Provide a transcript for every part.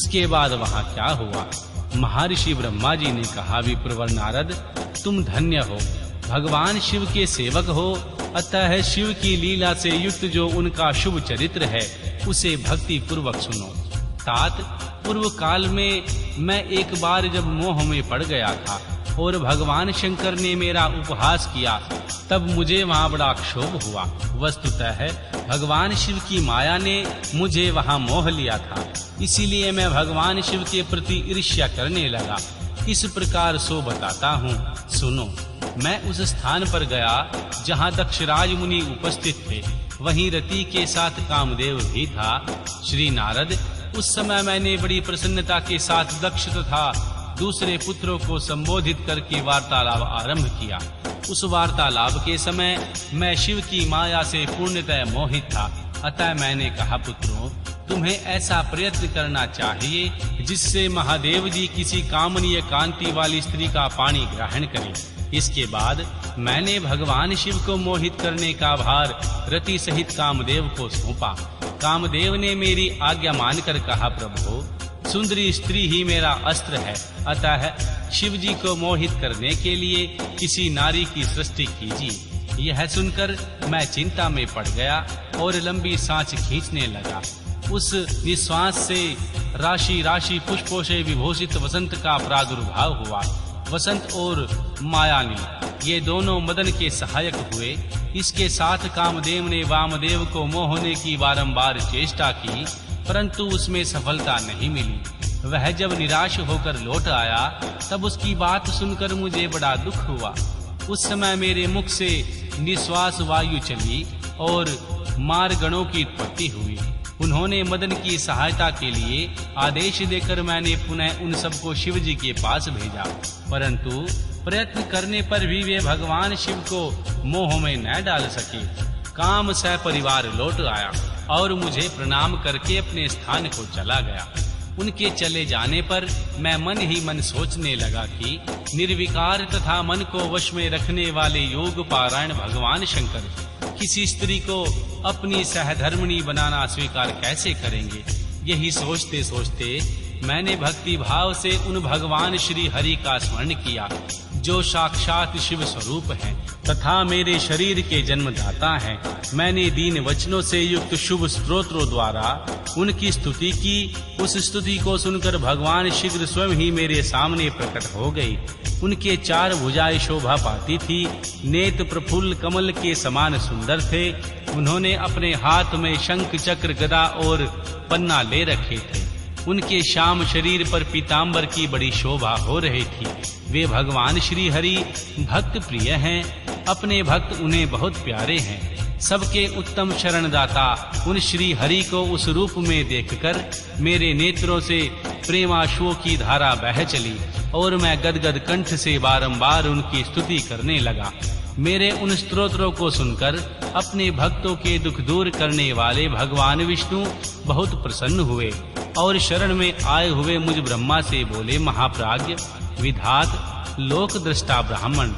इसके बाद वहां क्या हुआ? महर्षि ब्रह्मा जी ने कहा, विप्रवर नारद, तुम धन्य हो, भगवान शिव के सेवक हो, अतः शिव की लीला से युक्त जो उनका शुभ चरित्र है उसे भक्ति पूर्वक सुनो। तात, पूर्व काल में मैं एक बार जब मोह में पड़ गया था और भगवान शंकर ने मेरा उपहास किया, तब मुझे वहां बड़ा क्षोभ हुआ। वस्तुतः भगवान शिव की माया ने मुझे वहां मोह लिया था, इसीलिए मैं भगवान शिव के प्रति ईर्ष्या करने लगा। इस प्रकार सो बताता हूँ, सुनो। मैं उस स्थान पर गया जहाँ दक्षराज मुनि उपस्थित थे, वहीं रति के साथ कामदेव भी था। श्री नारद, उस समय मैंने बड़ी प्रसन्नता के साथ दक्ष तथा दूसरे पुत्रों को संबोधित करके वार्तालाप आरंभ किया। उस वार्तालाप के समय मैं शिव की माया से पूर्णतः मोहित था, अतः मैंने कहा, पुत्रों, तुम्हें ऐसा प्रयत्न करना चाहिए जिससे महादेव जी किसी कामनीय कांति वाली स्त्री का पानी ग्रहण करें। इसके बाद मैंने भगवान शिव को मोहित करने का भार रति सहित कामदेव को सौंपा। कामदेव ने मेरी आज्ञा मानकर कहा, प्रभु, सुंदरी स्त्री ही मेरा अस्त्र है, अतः शिव जी को मोहित करने के लिए किसी नारी की सृष्टि कीजिए। यह सुनकर मैं चिंता में पड़ गया और लंबी सांस खींचने लगा। उस निश्वास से राशि राशि पुष्पों से विभूषित वसंत का प्रादुर्भाव हुआ। वसंत और मायानी ये दोनों मदन के सहायक हुए। इसके साथ कामदेव ने वामदेव को मोहने की बारंबार चेष्टा की, परंतु उसमें सफलता नहीं मिली। वह जब निराश होकर लौट आया, तब उसकी बात सुनकर मुझे बड़ा दुख हुआ। उस समय मेरे मुख से निश्वास वायु चली और मारगणों की उत्पत्ति हुई। उन्होंने मदन की सहायता के लिए आदेश देकर मैंने पुनः उन सबको शिव जी के पास भेजा, परंतु प्रयत्न करने पर भी वे भगवान शिव को मोह में न डाल सके। काम सपरिवार लौट आया और मुझे प्रणाम करके अपने स्थान को चला गया। उनके चले जाने पर मैं मन ही मन सोचने लगा कि निर्विकार तथा मन को वश में रखने वाले योग पारायण भगवान शंकर किसी स्त्री को अपनी सहधर्मिणी बनाना स्वीकार कैसे करेंगे। यही सोचते सोचते मैंने भक्ति भाव से उन भगवान श्री हरि का स्मरण किया, जो साक्षात शिव स्वरूप हैं तथा मेरे शरीर के जन्मदाता हैं। मैंने दीन वचनों से युक्त शुभ स्तोत्रों द्वारा उनकी स्तुति की। उस स्तुति को सुनकर भगवान शीघ्र स्वयं ही मेरे सामने प्रकट हो गई। उनके चार भुजाएं शोभा पाती थी, नेत्र प्रफुल्ल कमल के समान सुंदर थे। उन्होंने अपने हाथ में शंख चक्र गदा और पन्ना ले रखे थे। उनके श्याम शरीर पर पीतांबर की बड़ी शोभा हो रही थी। वे भगवान श्री हरि भक्त प्रिय हैं, अपने भक्त उन्हें बहुत प्यारे हैं। सबके उत्तम शरणदाता उन श्री हरि को उस रूप में देखकर मेरे नेत्रों से प्रेमाश्रुओं की धारा बह चली और मैं गदगद कंठ से बारंबार उनकी स्तुति करने लगा। मेरे उन स्तोत्रों को सुनकर अपने भक्तों के दुख दूर करने वाले भगवान विष्णु बहुत प्रसन्न हुए और शरण में आए हुए मुझ ब्रह्मा से बोले, महाप्राज्ञ, विधात, लोक दृष्टा ब्राह्मण,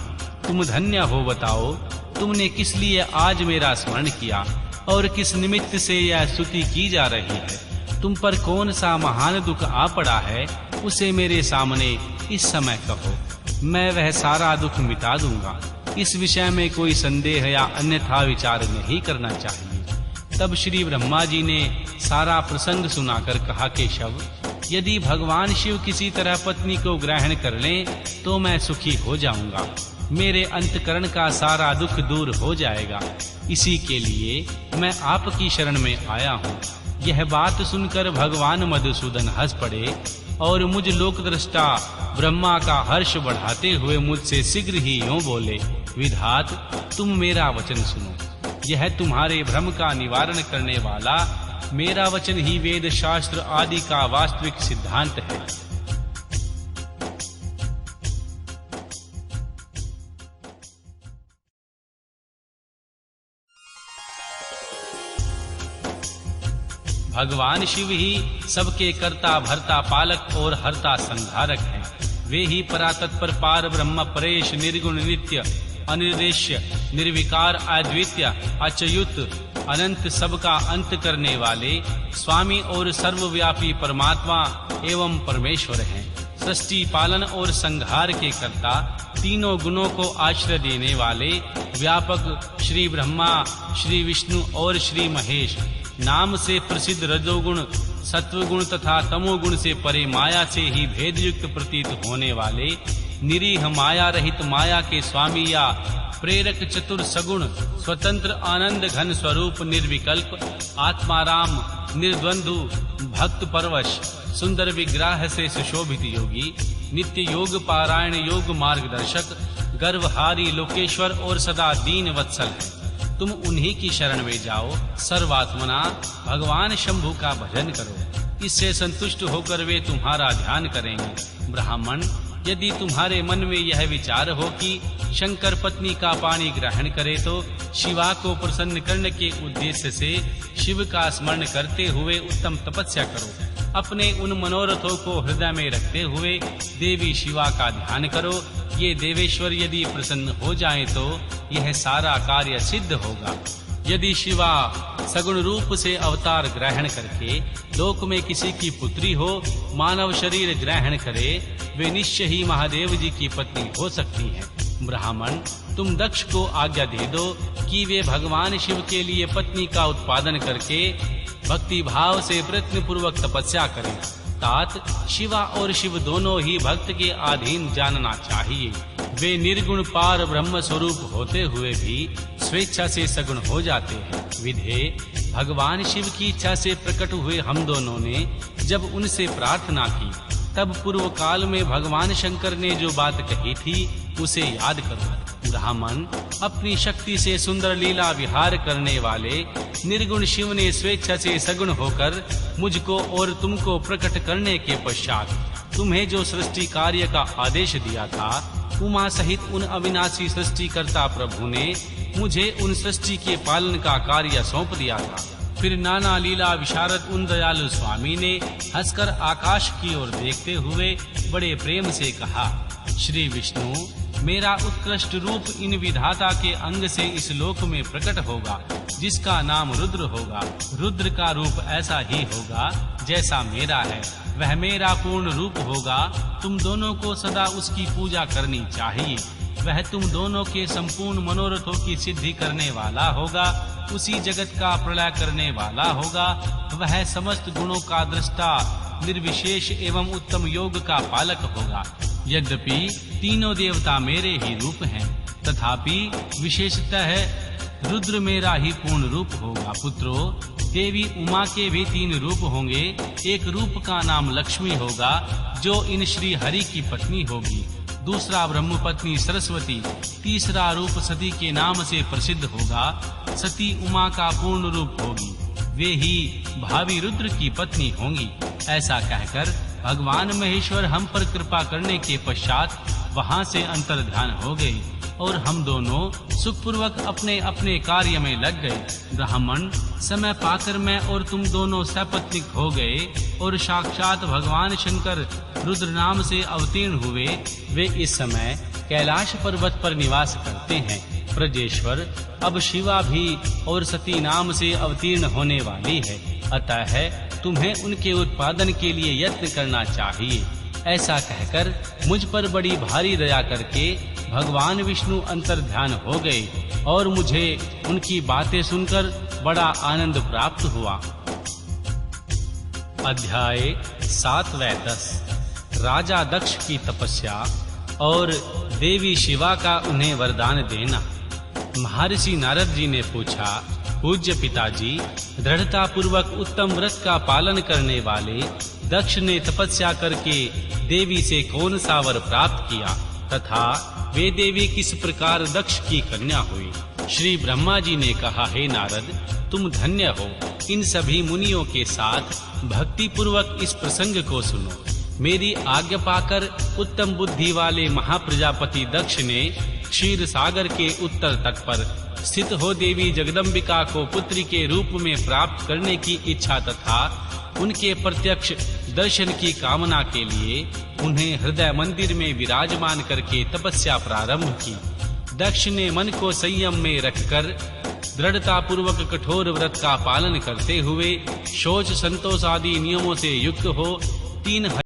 तुम धन्य हो। बताओ, तुमने किस लिए आज मेरा स्मरण किया और किस निमित्त से यह स्तुति की जा रही है? तुम पर कौन सा महान दुख आ पड़ा है, उसे मेरे सामने इस समय कहो, मैं वह सारा दुख मिटा दूंगा। इस विषय में कोई संदेह या अन्यथा विचार नहीं करना चाहिए। तब श्री ब्रह्मा जी ने सारा प्रसंग सुनाकर कहा, केशव, यदि भगवान शिव किसी तरह पत्नी को ग्रहण कर लें तो मैं सुखी हो जाऊंगा, मेरे अंतकरण का सारा दुख दूर हो जाएगा। इसी के लिए मैं आपकी शरण में आया हूँ। यह बात सुनकर भगवान मधुसूदन हंस पड़े और मुझ लोकदृष्टा ब्रह्मा का हर्ष बढ़ाते हुए मुझसे शीघ्र ही यूं बोले, विधात, तुम मेरा वचन सुनो। यह तुम्हारे भ्रम का निवारण करने वाला मेरा वचन ही वेद शास्त्र आदि का वास्तविक सिद्धांत है। भगवान शिव ही सबके कर्ता भरता पालक और हरता संहारक हैं। वे ही परातत्पर पार ब्रह्म परेश निर्गुण नित्य अनिर्देश्य निर्विकार अद्वितीय अच्युत अनंत सबका अंत करने वाले स्वामी और सर्वव्यापी परमात्मा एवं परमेश्वर हैं। सृष्टि पालन और संहार के कर्ता, तीनों गुणों को आश्रय देने वाले व्यापक श्री ब्रह्मा, श्री विष्णु और श्री महेश, नाम से प्रसिद्ध रजोगुण, सत्वगुण तथा तमोगुण से परे माया से ही भेदयुक्त प्रतीत होने वाले निरीह माया रहित माया के स्वामी या प्रेरक चतुर सगुण स्वतंत्र आनंद घन स्वरूप निर्विकल्प आत्माराम निर्द्वंद्व भक्त परवश सुंदर विग्रह से सुशोभित योगी, नित्य योग पारायण योग मार्गदर्शक, गर्वहारी लोकेश्वर और सदा दीन वत्सल है। तुम उन्हीं की शरण में जाओ। सर्वात्मना भगवान शंभु का भजन करो, इससे संतुष्ट होकर वे तुम्हारा ध्यान करेंगे। ब्राह्मण, यदि तुम्हारे मन में यह विचार हो कि शंकर पत्नी का पानी ग्रहण करे तो शिवा को प्रसन्न करने के उद्देश्य से शिव का स्मरण करते हुए उत्तम तपस्या करो। अपने उन मनोरथों को हृदय में रखते हुए देवी शिवा का ध्यान करो। ये देवेश्वर यदि प्रसन्न हो जाएं तो यह सारा कार्य सिद्ध होगा। यदि शिवा सगुण रूप से अवतार ग्रहण करके लोक में किसी की पुत्री हो, मानव शरीर ग्रहण करे, वे निश्चय ही महादेव जी की पत्नी हो सकती है। ब्राह्मण, तुम दक्ष को आज्ञा दे दो कि वे भगवान शिव के लिए पत्नी का उत्पादन करके भक्ति भाव से प्रयत्न पूर्वक तपस्या करें। तात, शिवा और शिव दोनों ही भक्त के अधीन जानना चाहिए। वे निर्गुण पार ब्रह्म स्वरूप होते हुए भी स्वेच्छा से सगुण हो जाते हैं। विधे, भगवान शिव की इच्छा से प्रकट हुए हम दोनों ने जब उनसे प्रार्थना की, तब पूर्व काल में भगवान शंकर ने जो बात कही थी उसे याद करो। ब्राह्मण, अपनी शक्ति से सुंदर लीला विहार करने वाले निर्गुण शिव ने स्वेच्छा से सगुण होकर मुझको और तुमको प्रकट करने के पश्चात तुम्हें जो सृष्टि कार्य का आदेश दिया था, उमा सहित उन अविनाशी सृष्टिकर्ता प्रभु ने मुझे उन सृष्टि के पालन का कार्य सौंप दिया था। फिर नाना लीला विशारद उन दयालु स्वामी ने हंसकर आकाश की ओर देखते हुए बड़े प्रेम से कहा, श्री विष्णु, मेरा उत्कृष्ट रूप इन विधाता के अंग से इस लोक में प्रकट होगा, जिसका नाम रुद्र होगा। रुद्र का रूप ऐसा ही होगा जैसा मेरा है, वह मेरा पूर्ण रूप होगा। तुम दोनों को सदा उसकी पूजा करनी चाहिए। वह तुम दोनों के संपूर्ण मनोरथों की सिद्धि करने वाला होगा, उसी जगत का प्रलय करने वाला होगा। वह समस्त गुणों का दृष्टा, निर्विशेष एवं उत्तम योग का पालक होगा। यद्यपि तीनों देवता मेरे ही रूप हैं, तथापि विशेषतः रुद्र मेरा ही पूर्ण रूप होगा। पुत्रो, देवी उमा के भी 3 रूप होंगे। एक रूप का नाम लक्ष्मी होगा, जो इन श्री हरि की पत्नी होगी। दूसरा ब्रह्म पत्नी सरस्वती, तीसरा रूप सती के नाम से प्रसिद्ध होगा। सती उमा का पूर्ण रूप होगी, वे ही भावी रुद्र की पत्नी होंगी। ऐसा कहकर भगवान महेश्वर हम पर कृपा करने के पश्चात वहां से अंतर ध्यान हो गए और हम दोनों सुखपूर्वक अपने अपने कार्य में लग गए। ब्राह्मण, समय पाकर मैं और तुम दोनों सपत्नीक हो गए और साक्षात भगवान शंकर रुद्र नाम से अवतीर्ण हुए। वे इस समय कैलाश पर्वत पर निवास करते हैं। ब्रजेश्वर, अब शिवा भी और सती नाम से अवतीर्ण होने वाली है, अतः तुम्हें उनके उत्पादन के लिए यत्न करना चाहिए। ऐसा कहकर मुझ पर बड़ी भारी दया करके भगवान विष्णु अंतर ध्यान हो गए और मुझे उनकी बातें सुनकर बड़ा आनंद प्राप्त हुआ। अध्याय 7-10 राजा दक्ष की तपस्या और देवी शिवा का उन्हें वरदान देना। महर्षि नारद जी ने पूछा, पूज्य पिताजी, दृढ़ता पूर्वक उत्तम व्रत का पालन करने वाले दक्ष ने तपस्या करके देवी से कौन सा वर प्राप्त किया तथा वे देवी किस प्रकार दक्ष की कन्या हुई? श्री ब्रह्मा जी ने कहा, हे नारद, तुम धन्य हो। इन सभी मुनियों के साथ भक्ति पूर्वक इस प्रसंग को सुनो। मेरी आज्ञा पाकर उत्तम बुद्धि वाले महाप्रजापति दक्ष ने क्षीर सागर के उत्तर तट पर स्थित हो देवी जगदम्बिका को पुत्री के रूप में प्राप्त करने की इच्छा तथा उनके प्रत्यक्ष दर्शन की कामना के लिए उन्हें हृदय मंदिर में विराजमान करके तपस्या प्रारंभ की। दक्ष ने मन को संयम में रखकर दृढ़ता पूर्वक कठोर व्रत का पालन करते हुए शौच संतोष आदि नियमों से युक्त हो, 3